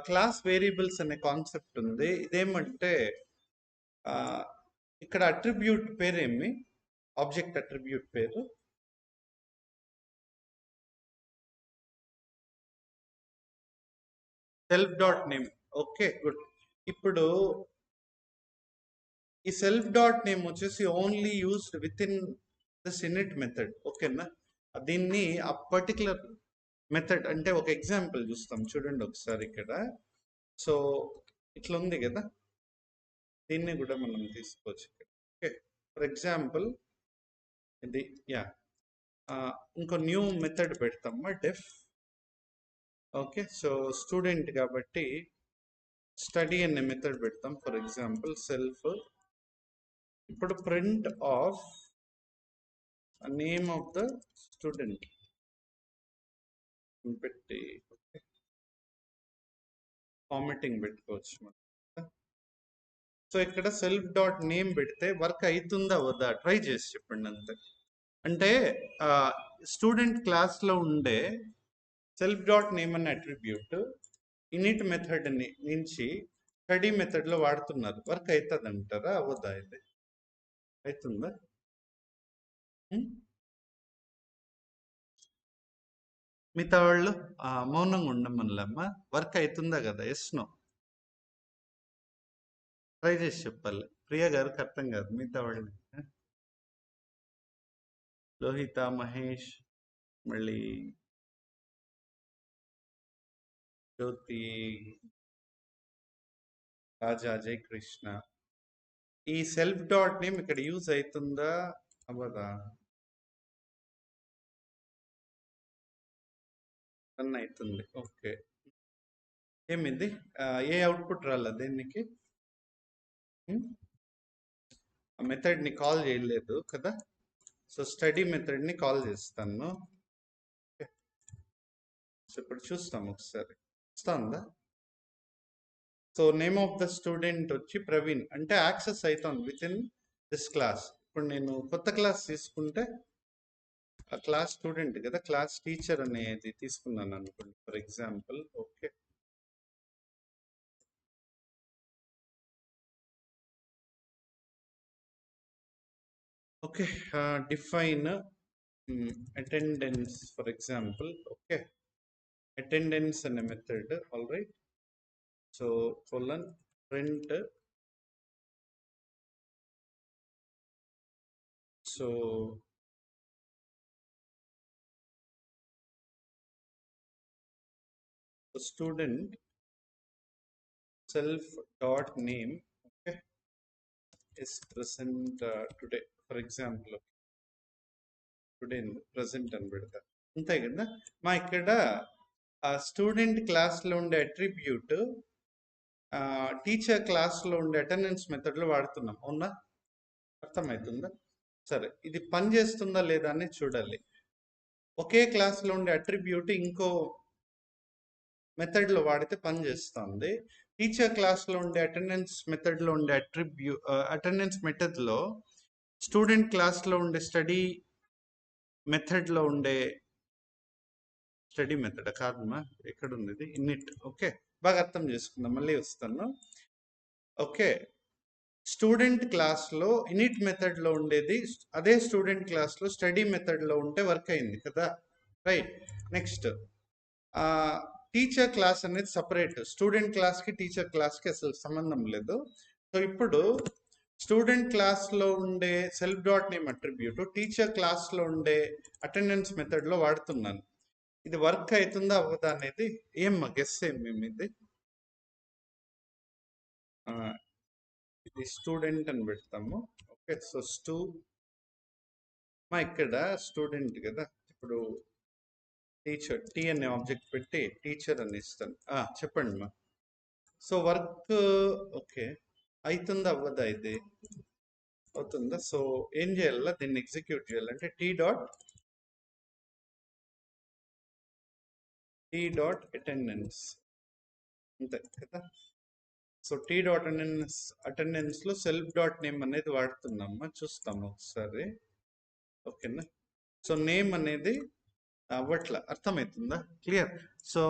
Class variables అనే concept ఉంది. ఇదేమంటే ఇక్కడ అట్రిబ్యూట్ పేరేమి, ఆబ్జెక్ట్ అట్రిబ్యూట్ పేరు self dot name. Okay, good. ఇప్పుడు ఈ సెల్ఫ్ డాట్ నేమ్ వచ్చేసి only used with in this in it method. ఓకేనా? దీన్ని ఆ పర్టికులర్ మెథడ్ అంటే ఒక ఎగ్జాంపుల్ చూస్తాం చూడండి ఒకసారి ఇక్కడ. సో ఇట్లా ఉంది కదా, దీన్ని కూడా మనం తీసుకోవచ్చు. ఓకే, ఫర్ ఎగ్జాంపుల్ ఇది ఇంకో న్యూ మెథడ్ పెడతామా, డెఫ్. ఓకే, సో స్టూడెంట్ కాబట్టి స్టడీ అనే మెథడ్ పెడతాం. For example self. ఇప్పుడు print of name of the student పెట్టి ఫార్మాటింగ్ పెట్టుకోవచ్చు మనం. సో ఇక్కడ సెల్ఫ్ డాట్ నేమ్ పెడితే వర్క్ అవుతుందా వద్దా ట్రై చేసి చెప్పండి అంతే. అంటే స్టూడెంట్ క్లాస్లో ఉండే సెల్ఫ్ డాట్ నేమ్ అనే అట్రిబ్యూట్ ఇనిట్ మెథడ్ నుంచి స్టడీ మెథడ్లో వాడుతున్నారు. వర్క్ అవుతుంది అంటారా అవద్దా? అయితే అవుతుందా? మిగతా వాళ్ళు మౌనంగా ఉండమనిలమ్మా. వర్క్ అవుతుందా కదా? ఎస్ నో ట్రై చేసి చెప్పాలి. ప్రియా గారికి అర్థం కాదు, మిగతా వాళ్ళు. లోహిత, మహేష్, మళ్ళీ జ్యోతి, రాజా, జై కృష్ణ. ఈ సెల్ఫ్ డాట్ నేమ్ ఇక్కడ యూజ్ అవుతుందా అవ్వదా? రన్ అవుతుంది. ఓకే, ఏమిది ఏ అవుట్పుట్ రాలే దీనికి? ఆ మెథడ్ని కాల్ చేయలేదు కదా. సో స్టడీ మెథడ్ని కాల్ చేస్తాను. సో ఇప్పుడు చూస్తాం ఒకసారి వస్తుందా. So name of the student వచ్చి ప్రవీణ్, అంటే యాక్సెస్ అవుతాను విత్ ఇన్ దిస్ క్లాస్. ఇప్పుడు నేను కొత్త క్లాస్ తీసుకుంటే ఆ క్లాస్ స్టూడెంట్ కదా, క్లాస్ టీచర్ అనేది తీసుకున్నాను అనుకోండి for example. Okay, okay, define attendance for example. Okay, attendance అనే method. All right, so colon print. So student self dot name, okay, is present today. For example, today present అని పెడతా అంతే కదా. మా ఇక్కడ స్టూడెంట్ క్లాస్లో ఉండే అట్రిబ్యూట్ టీచర్ క్లాస్లో ఉండే అటెండెన్స్ మెథడ్లో వాడుతున్నాం. అవునా? అర్థమవుతుందా? సరే, ఇది పని చేస్తుందా లేదా అని చూడాలి. ఒకే క్లాస్లో ఉండే అట్రిబ్యూట్ ఇంకో మెథడ్లో వాడితే పని చేస్తుంది. టీచర్ క్లాస్లో ఉండే అటెండెన్స్ మెథడ్లో ఉండే అటెండెన్స్ మెథడ్లో స్టూడెంట్ క్లాస్లో ఉండే స్టడీ మెథడ్లో ఉండే స్టడీ మెథడ్ కాదమ్మా, ఎక్కడ ఉంది ఇది? ఇన్నిట్. ఓకే, బాగా అర్థం చేసుకుందాం, మళ్ళీ వస్తాను. ఓకే, స్టూడెంట్ క్లాస్లో ఇనిట్ మెథడ్లో ఉండేది అదే స్టూడెంట్ క్లాస్లో స్టడీ మెథడ్లో ఉంటే వర్క్ అయింది కదా. రైట్, నెక్స్ట్ టీచర్ క్లాస్ అనేది సపరేట్. స్టూడెంట్ క్లాస్కి టీచర్ క్లాస్కి అసలు సంబంధం లేదు. సో ఇప్పుడు స్టూడెంట్ క్లాస్లో ఉండే self dot name attribute teacher క్లాస్లో ఉండే అటెండెన్స్ మెథడ్లో వాడుతున్నాను. ఇది వర్క్ అవుతుందా అవ్వదా అనేది ఏమ్మా గెస్ ఏం మేము ఇది ఇది స్టూడెంట్ అని పెడతాము. ఓకే, సో మా ఇక్కడ స్టూడెంట్ కదా, ఇప్పుడు టీచర్ టీ అనే ఆబ్జెక్ట్ పెట్టి టీచర్ అని ఇస్తాను. చెప్పండి మా. సో వర్క్ ఓకే అవుతుందా అవ్వదా? ఇది అవుతుందా? సో ఏం చేయాలా, దీన్ని ఎగ్జిక్యూట్ చేయాలంటే టీ డాట్ అటెండెన్స్ అంతే కదా. సో టీ డాట్ అటెండెన్స్లో సెల్ఫ్ డాట్ నేమ్ అనేది వాడుతున్నామా, చూస్తాము ఒకసారి. ఓకేనా? సో నేమ్ అనేది అవ్వట్లా, అర్థమవుతుందా? క్లియర్. సో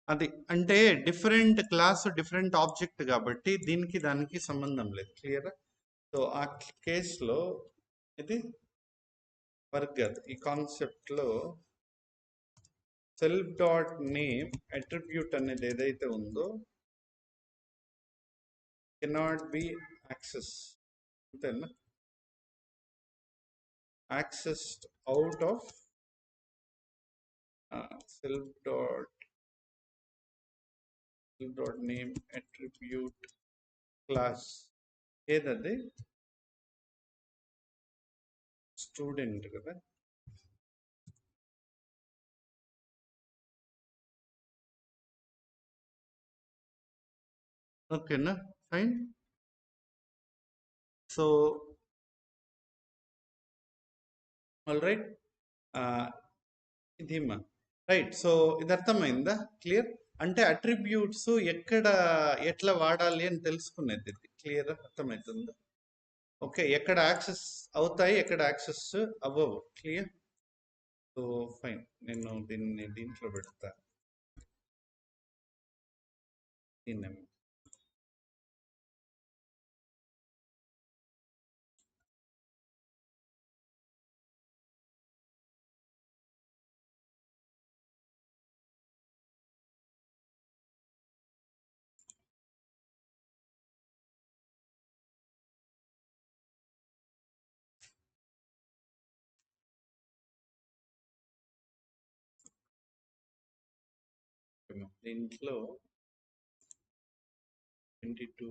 అది అంటే డిఫరెంట్ క్లాస్ డిఫరెంట్ ఆబ్జెక్ట్ కాబట్టి దీనికి దానికి సంబంధం లేదు. క్లియరా? సో ఆ కేసులో ఇది వర్క్ కాదు. ఈ కాన్సెప్ట్లో సెల్ఫ్ డాట్ నేమ్ అట్రిబ్యూట్ అనేది ఏదైతే ఉందో కెనాట్ బి యాక్సెస్, అంతేనా? Accessed out of self dot name attribute class. ఏదది? స్టూడెంట్ కదా. ఓకేనా, ఫైన్. సో ఆల్ రైట్, ఇదేమా రైట్. సో ఇది అర్థమైందా? క్లియర్. అంటే అట్రిబ్యూట్స్ ఎక్కడ ఎట్లా వాడాలి అని తెలుసుకునేది ఇది. క్లియర్, అర్థమవుతుందా? ఓకే, ఎక్కడ యాక్సెస్ అవుతాయి, ఎక్కడ యాక్సెస్ అవ్వవు. క్లియర్. సో ఫైన్, నేను దీంట్లో పెడతా. దీన్ని దీంట్లో 22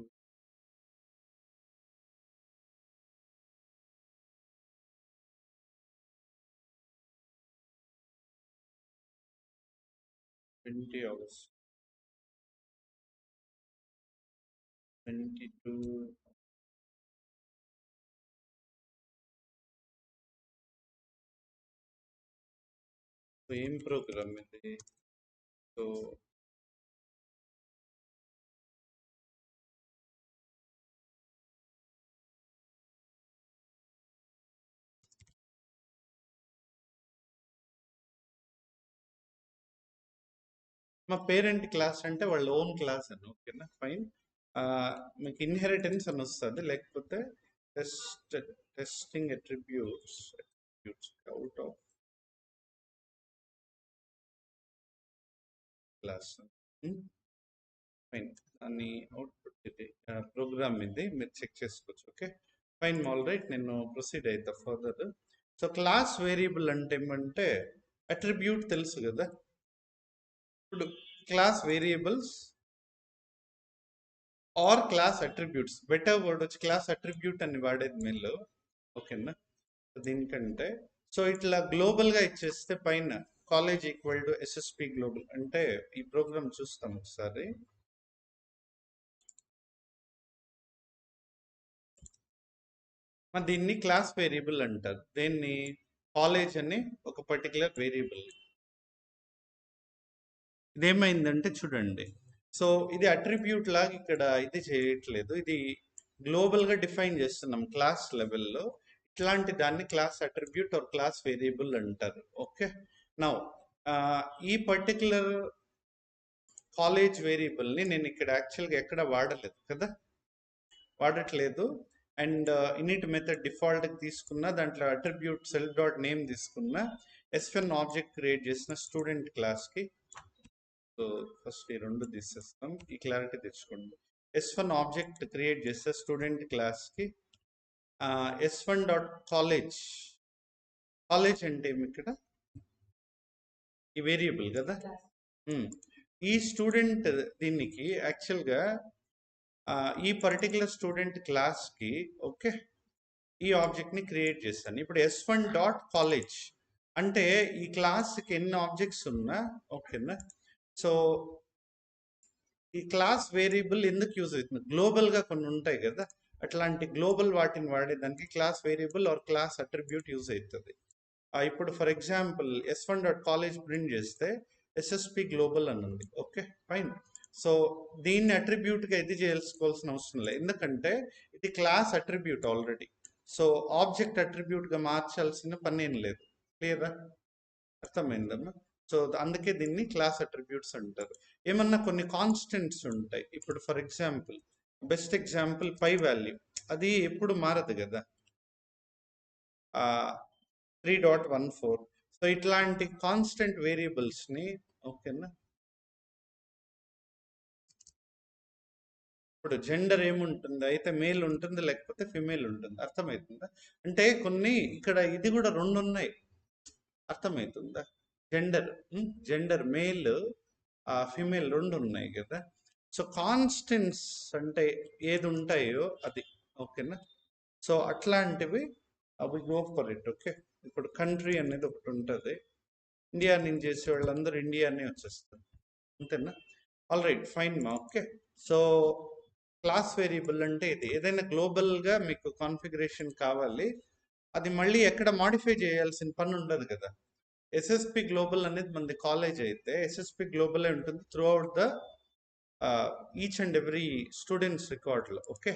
20 August 22 ఏం ప్రోగ్రామ్ ఇది? సో మా పేరెంట్ క్లాస్ అంటే వాళ్ళ ఓన్ క్లాస్ అని. ఓకేనా, ఫైన్. మీకు ఇన్హెరిటెన్స్ అని వస్తుంది, లేకపోతే testing attributes out of class. Fine, దాన్ని అవుట్పుట్ ఇది ప్రోగ్రామ్ ఇది మీరు చెక్ చేసుకోవచ్చు. Okay fine, all right. నేను ప్రొసీడ్ అవుతా ఫర్దర్. సో క్లాస్ వేరియబుల్ అంటే ఏమంటే అట్రిబ్యూట్ తెలుసు కదా. ఇప్పుడు class variables or class attributes, better word వచ్చి క్లాస్ అట్రిబ్యూట్ అని వాడేది మెయిన్లో. ఓకేనా, దీనికంటే సో ఇట్లా గ్లోబల్గా ఇచ్చేస్తే పైన college equal to SSP global అంటే ఈ ప్రోగ్రామ్ చూస్తాం ఒకసారి. దీన్ని క్లాస్ వేరియబుల్ అంటారు. దీన్ని కాలేజ్ అని ఒక పర్టికులర్ వేరియబుల్. ఇదేమైందంటే చూడండి, సో ఇది అట్రిబ్యూట్ లాగా ఇక్కడ ఇది చేయట్లేదు, ఇది గ్లోబల్గా డిఫైన్ చేస్తున్నాం క్లాస్ లెవెల్లో. ఇట్లాంటి దాన్ని class attribute are class variable అంటారు. ఓకే, నౌ ఈ పర్టికులర్ కాలేజ్ వేరియబుల్ని నేను ఇక్కడ యాక్చువల్గా ఎక్కడ వాడలేదు కదా, వాడట్లేదు. అండ్ ఇనిట్ మెథడ్ డిఫాల్ట్కి తీసుకున్న దాంట్లో అట్రిబ్యూట్ సెల్ఫ్ డాట్ నేమ్ తీసుకున్న S1 ఆబ్జెక్ట్ క్రియేట్ చేసిన స్టూడెంట్ క్లాస్కి. సో ఫస్ట్ ఈ రెండు తీసేస్తాం, ఈ క్లారిటీ తెచ్చుకోండి. S1 ఆబ్జెక్ట్ క్రియేట్ చేస్తే స్టూడెంట్ క్లాస్కి S1 డాట్ కాలేజ్, కాలేజ్ అంటే ఏమి ఇక్కడ ఈ వేరియబుల్ కదా. ఈ స్టూడెంట్ దీనికి యాక్చువల్గా ఈ పర్టికులర్ స్టూడెంట్ క్లాస్కి ఓకే ఈ ఆబ్జెక్ట్ని క్రియేట్ చేస్తాను. ఇప్పుడు S1 డాట్ కాలేజ్ అంటే ఈ క్లాస్కి ఎన్ని ఆబ్జెక్ట్స్ ఉన్నా ఓకేనా. సో ఈ క్లాస్ వేరియబుల్ ఎందుకు యూజ్ అవుతుంది, గ్లోబల్గా కొన్ని ఉంటాయి కదా, అట్లాంటి గ్లోబల్ వాటిని వాడేదానికి class variable or class attribute use అవుతుంది. ఇప్పుడు for example S1 dot college print చేస్తే ఎస్ఎస్పి గ్లోబల్ అని ఉంది. Okay fine. సో దీన్ని అట్రిబ్యూట్గా ఇది చేసుకోవాల్సిన అవసరం లేదు, ఎందుకంటే ఇది class attribute already. So object అట్రిబ్యూట్గా మార్చాల్సిన పని ఏం లేదు. క్లియరా, అర్థమైందమ్మా? సో అందుకే దీన్ని క్లాస్ అట్రిబ్యూట్స్ అంటారు. ఏమన్నా కొన్ని కాన్స్టెంట్స్ ఉంటాయి. ఇప్పుడు for example, best example pi value, అది ఎప్పుడు మారదు కదా, 3.14. సో ఇట్లాంటి కాన్స్టెంట్ వేరియబుల్స్ని, ఓకేనా, ఇప్పుడు జెండర్ ఏముంటుంది, అయితే మేల్ ఉంటుంది లేకపోతే ఫిమేల్ ఉంటుంది, అర్థమవుతుందా? అంటే కొన్ని ఇక్కడ ఇది కూడా రెండు ఉన్నాయి, అర్థమవుతుందా? జెండర్, జెండర్ మేల్ ఫిమేల్ రెండు ఉన్నాయి కదా. సో కాన్స్టెంట్స్ అంటే ఏది ఉంటాయో అది, ఓకేనా. సో అట్లాంటివి అవి గో ఫర్ ఇట్, ఓకే. ఇప్పుడు కంట్రీ అనేది ఒకటి ఉంటుంది, ఇండియా నుంచి చేసే వాళ్ళందరూ ఇండియానే వచ్చేస్తారు, అంతేనా? ఆల్ రైట్, ఫైన్ మా, ఓకే. సో క్లాస్ వేరియబుల్ అంటే ఇది. ఏదైనా గ్లోబల్గా మీకు కాన్ఫిగరేషన్ కావాలి, అది మళ్ళీ ఎక్కడ మాడిఫై చేయాల్సిన పని ఉండదు కదా. ఎస్ఎస్పి గ్లోబల్ అనేది మనది కాలేజ్ అయితే ఎస్ఎస్పి గ్లోబల్ ఉంటుంది throughout the each and every students రికార్డ్లో, ఓకే.